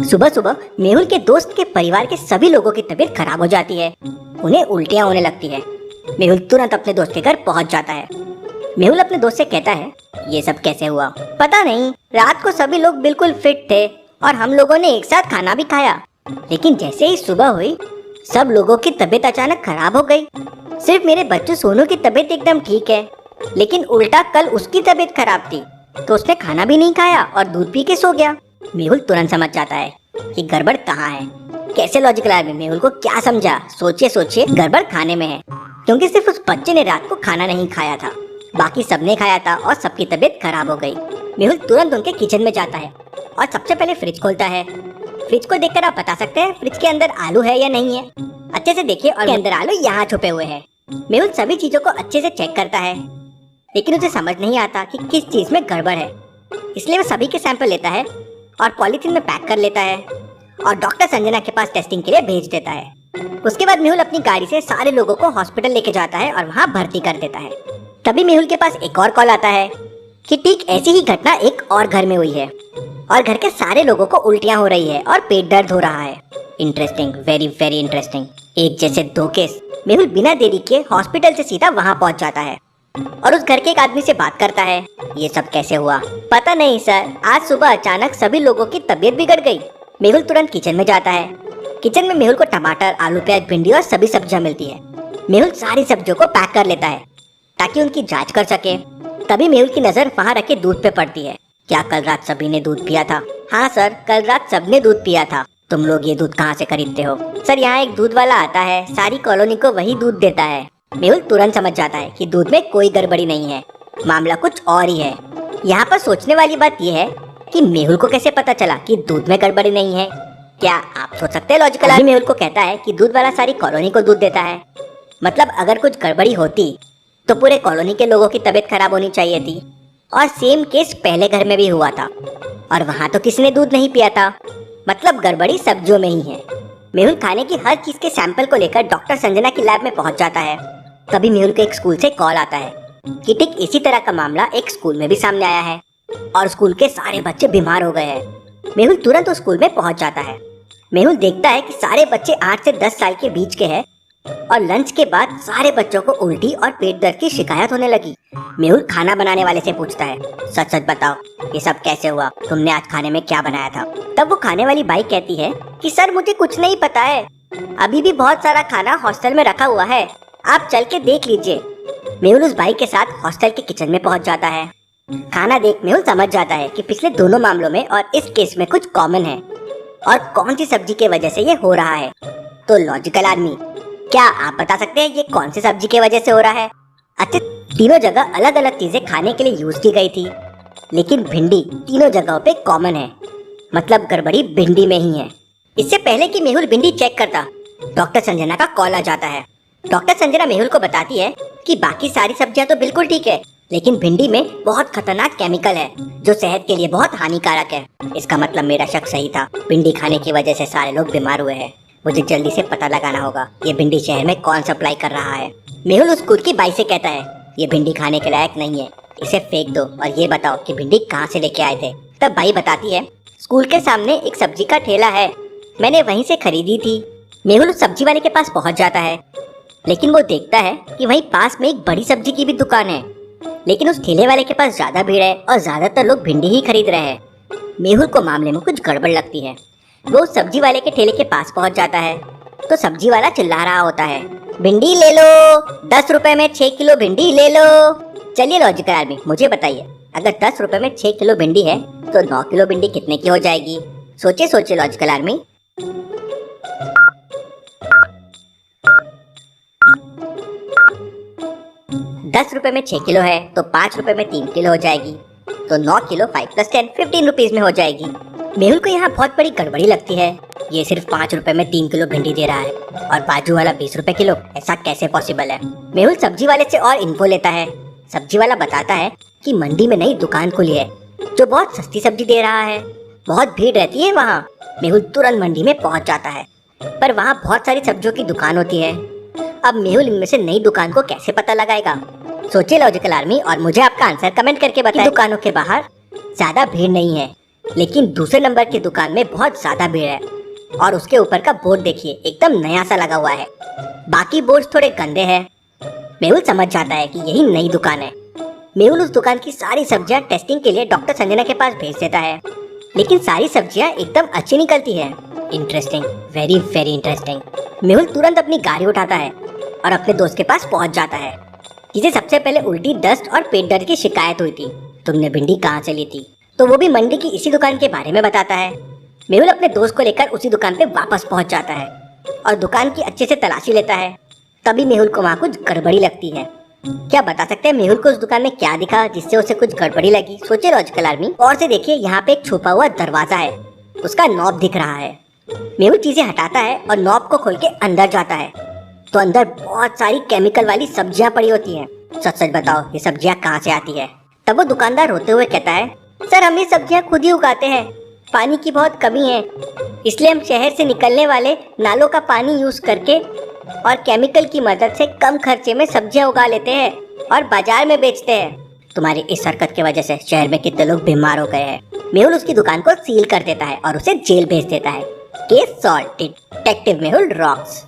सुबह सुबह मेहुल के दोस्त के परिवार के सभी लोगों की तबीयत खराब हो जाती है। उन्हें उल्टियां होने लगती है। मेहुल तुरंत अपने दोस्त के घर पहुंच जाता है। मेहुल अपने दोस्त से कहता है, ये सब कैसे हुआ? पता नहीं, रात को सभी लोग बिल्कुल फिट थे और हम लोगों ने एक साथ खाना भी खाया, लेकिन जैसे ही सुबह हुई सब लोगों की तबीयत अचानक खराब हो गई। सिर्फ मेरे बच्चों सोनू की तबीयत एकदम ठीक है, लेकिन उल्टा कल उसकी तबीयत खराब थी तो उसने खाना भी नहीं खाया और दूध पी के सो गया। मेहुल तुरंत समझ जाता है कि गड़बड़ कहाँ है। कैसे लॉजिकल आदमी मेहुल को क्या समझा? सोचिए सोचिए, गड़बड़ खाने में है, क्योंकि सिर्फ उस बच्चे ने रात को खाना नहीं खाया था, बाकी सबने खाया था और सबकी तबीयत खराब हो गई। मेहुल तुरंत उनके किचन में जाता है और सबसे पहले फ्रिज खोलता है। फ्रिज को देखकर आप बता सकते हैं फ्रिज के अंदर आलू है या नहीं है। अच्छे से देखिए और अंदर आलू यहाँ छुपे हुए हैं। मेहुल सभी चीजों को अच्छे से चेक करता है, लेकिन उसे समझ नहीं आता कि किस चीज में गड़बड़ है। इसलिए वो सभी के सैंपल लेता है और पॉलीथीन में पैक कर लेता है और डॉक्टर संजना के पास टेस्टिंग के लिए भेज देता है। उसके बाद मेहुल अपनी गाड़ी से सारे लोगों को हॉस्पिटल लेके जाता है और वहाँ भर्ती कर देता है। तभी मेहुल के पास एक और कॉल आता है कि ठीक ऐसी ही घटना एक और घर में हुई है और घर के सारे लोगों को उल्टियाँ हो रही है और पेट दर्द हो रहा है। Interesting, very very interesting. एक जैसे दो केस। मेहुल बिना देरी के हॉस्पिटल से सीधा वहाँ पहुँच जाता है और उस घर के एक आदमी से बात करता है। ये सब कैसे हुआ? पता नहीं सर, आज सुबह अचानक सभी लोगों की तबीयत बिगड़ गई। मेहुल तुरंत किचन में जाता है। किचन में मेहुल को टमाटर, आलू, प्याज, भिंडी और सभी सब्जियां मिलती है। मेहुल सारी सब्जियों को पैक कर लेता है ताकि उनकी जांच कर सके। तभी मेहुल की नजर वहाँ रखे दूध पे पड़ती है। क्या कल रात सभी ने दूध पिया था? हाँ सर, कल रात सबने दूध पिया था। तुम लोग ये दूध कहाँ से खरीदते हो? सर, यहाँ एक दूध वाला आता है, सारी कॉलोनी को वही दूध देता है। मेहुल तुरंत समझ जाता है कि दूध में कोई गड़बड़ी नहीं है, मामला कुछ और ही है। यहाँ पर सोचने वाली बात यह है कि मेहुल को कैसे पता चला कि दूध में गड़बड़ी नहीं है। क्या आप सोच सकते हैं लॉजिकल आदमी मेहुल को कहता है कि दूध वाला सारी कॉलोनी को दूध देता है, मतलब अगर कुछ गड़बड़ी होती तो पूरे कॉलोनी के लोगों की तबीयत खराब होनी चाहिए थी। और सेम केस पहले घर में भी हुआ था और वहाँ तो किसी ने दूध नहीं पिया था, मतलब गड़बड़ी सब्जियों में ही है। मेहुल खाने की हर चीज के सैंपल को लेकर डॉक्टर संजना की लैब में पहुंच जाता है। तभी मेहुल को एक स्कूल से कॉल आता है कि ठीक इसी तरह का मामला एक स्कूल में भी सामने आया है और स्कूल के सारे बच्चे बीमार हो गए हैं। मेहुल तुरंत उस स्कूल में पहुंच जाता है। मेहुल देखता है कि सारे बच्चे 8 से 10 साल के बीच के हैं और लंच के बाद सारे बच्चों को उल्टी और पेट दर्द की शिकायत होने लगी। मेहुल खाना बनाने वाले से पूछता है, सच सच बताओ, ये सब कैसे हुआ? तुमने आज खाने में क्या बनाया था? तब वो खाने वाली बाई कहती है कि सर, मुझे कुछ नहीं पता है, अभी भी बहुत सारा खाना हॉस्टल में रखा हुआ है, आप चल के देख लीजिए। मेहुल उस बाई के साथ हॉस्टल के किचन में पहुंच जाता है। खाना देख मेहुल समझ जाता है कि पिछले दोनों मामलों में और इस केस में कुछ कॉमन है और कौन सी सब्जी की वजह से ये हो रहा है। तो लॉजिकल आदमी, क्या आप बता सकते हैं ये कौन सी सब्जी की वजह से हो रहा है? अच्छा, तीनों जगह अलग अलग चीजें खाने के लिए यूज की गई थी, लेकिन भिंडी तीनों जगहों पे कॉमन है, मतलब गड़बड़ी भिंडी में ही है। इससे पहले कि मेहुल भिंडी चेक करता, डॉक्टर संजना का कॉल आ जाता है। डॉक्टर संजना मेहुल को बताती है कि बाकी सारी सब्जियां तो बिल्कुल ठीक है, लेकिन भिंडी में बहुत खतरनाक केमिकल है जो सेहत के लिए बहुत हानिकारक है। इसका मतलब मेरा शक सही था, भिंडी खाने की वजह से सारे लोग बीमार हुए हैं। मुझे जल्दी से पता लगाना होगा ये भिंडी शहर में कौन सप्लाई कर रहा है। मेहुल उस स्कूल की बाई से कहता है, ये भिंडी खाने के लायक नहीं है, इसे फेंक दो और ये बताओ कि भिंडी कहाँ से लेके आए थे। तब बाई बताती है, स्कूल के सामने एक सब्जी का ठेला है, मैंने वहीं से खरीदी थी। मेहुल उस सब्जी वाले के पास पहुंच जाता है, लेकिन वो देखता है कि वहीं पास में एक बड़ी सब्जी की भी दुकान है, लेकिन उस ठेले वाले के पास ज्यादा भीड़ है और ज्यादातर लोग भिंडी ही खरीद रहे हैं। मेहुल को मामले में कुछ गड़बड़ लगती है। वो सब्जी वाले के ठेले के पास पहुंच जाता है तो सब्जी वाला चिल्ला रहा होता है, भिंडी ले लो, 10 रुपए में 6 किलो भिंडी ले लो। चलिए लॉजिकल आदमी, मुझे बताइए, अगर 10 रुपए में 6 किलो भिंडी है तो 9 किलो भिंडी कितने की हो जाएगी? सोचिए सोचिए लॉजिकल आदमी। दस रुपए में 6 किलो है तो 5 रुपए में 3 किलो हो जाएगी, तो 9 किलो 5 + 10 15 रुपीज में हो जाएगी। मेहुल को यहाँ बहुत बड़ी गड़बड़ी लगती है। ये सिर्फ 5 रुपए में 3 किलो भिंडी दे रहा है और बाजू वाला 20 रुपए किलो, ऐसा कैसे पॉसिबल है? मेहुल सब्जी वाले से और इन्फो लेता है। सब्जी वाला बताता है कि मंडी में नई दुकान खुली है जो बहुत सस्ती सब्जी दे रहा है, बहुत भीड़ रहती है वहाँ। मेहुल तुरंत मंडी में पहुँच जाता है, पर वहाँ बहुत सारी सब्जियों की दुकान होती है। अब मेहुल इनमें से नई दुकान को कैसे पता लगाएगा? सोचिए लॉजिकल आर्मी और मुझे आपका आंसर कमेंट करके बताएं। दुकानों के बाहर ज्यादा भीड़ नहीं है, लेकिन दूसरे नंबर की दुकान में बहुत ज्यादा भीड़ है और उसके ऊपर का बोर्ड देखिए, एकदम नया सा लगा हुआ है। बाकी बोर्ड थोड़े गंदे हैं। मेहुल समझ जाता है कि यही नई दुकान है। मेहुल उस दुकान की सारी सब्जियां टेस्टिंग के लिए डॉक्टर संजना के पास भेज देता है, लेकिन सारी सब्जियां एकदम अच्छी निकलती है। Interesting, very very interesting. Mehul तुरंत अपनी गाड़ी उठाता है और अपने दोस्त के पास पहुंच जाता है, जिसे सबसे पहले उल्टी, दस्त और पेट दर्द की शिकायत हुई थी। तुमने भिंडी कहाँ से ली थी? तो वो भी मंडी की इसी दुकान के बारे में बताता है। मेहुल अपने दोस्त को लेकर उसी दुकान पे वापस पहुंच जाता है और दुकान की अच्छे से तलाशी लेता है। तभी मेहुल को वहाँ कुछ गड़बड़ी लगती है। क्या बता सकते हैं मेहुल को उस दुकान में क्या दिखा जिससे उसे कुछ गड़बड़ी लगी? सोचिए लॉजिकल आर्मी। और से देखिए, यहाँ पे एक छुपा हुआ दरवाजा है, उसका नॉब दिख रहा है। मेहुल चीजें हटाता है और नॉब को खोल के अंदर जाता है, तो अंदर बहुत सारी केमिकल वाली सब्जियां पड़ी होती हैं। सच सच बताओ, ये सब्जियां कहाँ से आती है? तब वो दुकानदार रोते हुए कहता है, सर हम ये सब्जियां खुद ही उगाते हैं, पानी की बहुत कमी है, इसलिए हम शहर से निकलने वाले नालों का पानी यूज करके और केमिकल की मदद से कम खर्चे में सब्जियां उगा लेते हैं और बाजार में बेचते हैं। तुम्हारी इस हरकत की वजह से शहर में कितने लोग बीमार हो गए हैं। मेहुल उसकी दुकान को सील कर देता है और उसे जेल भेज देता है। Case solve, detective Mehul rocks.